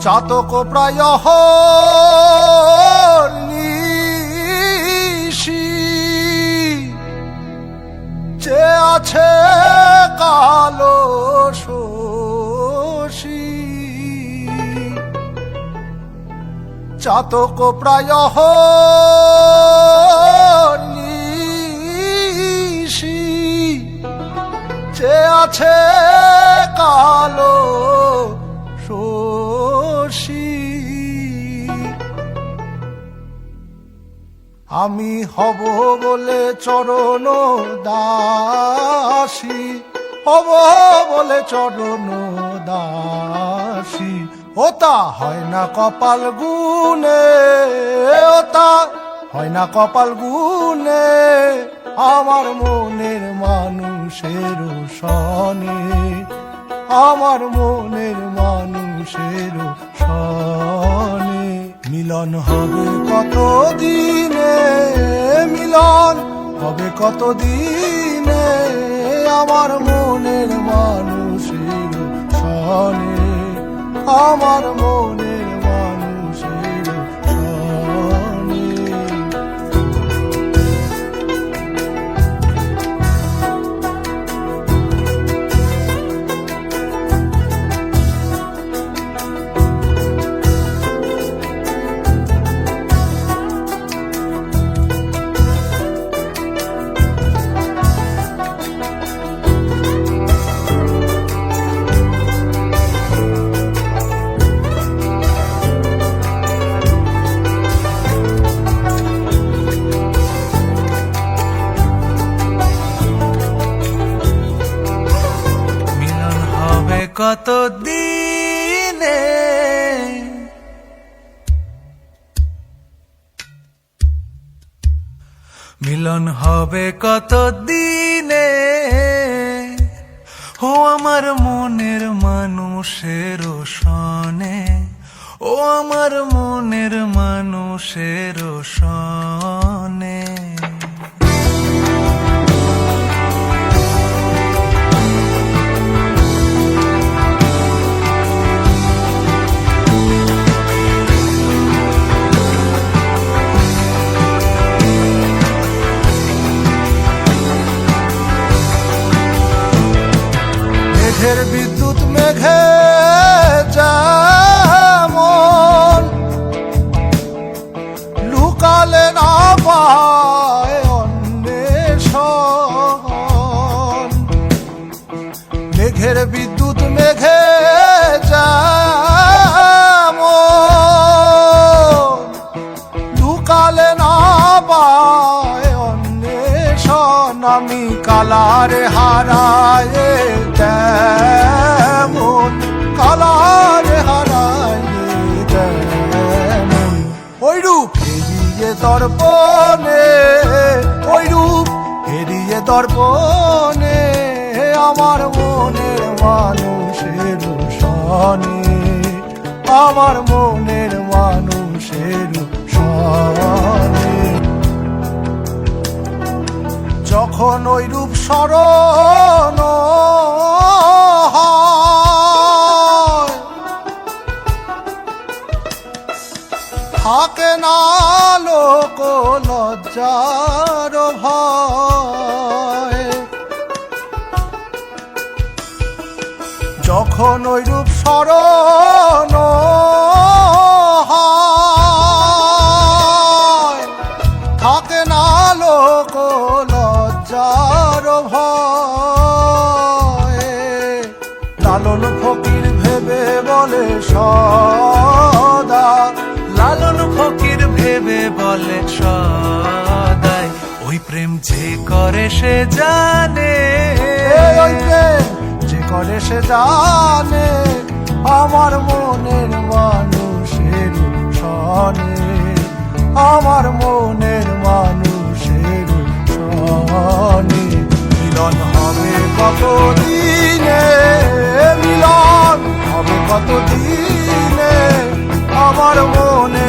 চাতক প্রায় নিশি যে আছে কালো শশী চাতক প্রায় নিশি যে আছে কালো শশী আমি হব বলে চরণ দাসী হব বলে চরণ দাসী ওতা হয় না কপাল গুনে ওতা হয় না কপাল গুনে আমার মনের মানুষের সনে আমার মনের মানুষের সনে মিলন হবে কত দিনে মিলন হবে কত দিনে আমার মনের মানুষের সনে আমার মনের মানুষের সনে কত দিনে মিলন হবে কত দিনে ও আমার মনের মানুষের সনে ও আমার মনের মানুষের সনে মেঘের বিদ্যুৎ মেঘে যেমন লুকালে না পায় অন্বেষণ মেঘের বিদ্যুৎ মেঘে যেমন লুকালে না পায় অন্বেষণ আমি কালারে হারায় তেমন কালারে হারায় তেমন ওই রূপ হেরিয়ে দর্পণে ওই রূপ হেরিয়ে দর্পণে আমার মনের মানুষের সনে আমার মনের মানুষের সনে যখন ওই রূপ স্মরণ থাকে না লোক লজ্জার ভয় যখন ওই রূপ স্মরণ থাকে না লোক লজ্জার ভয় লালন ফকির ভেবে বলে সদা লালন ফকির ভেবে বলে সদাই ওই প্রেম যে করে সে জানে ওই প্রেম যে করে সে জানে আমার মনের মানুষের সনে আমার মনের মানুষের সনে মিলন হবে কত দিনে মিলন হবে কত দিনে আমার মনে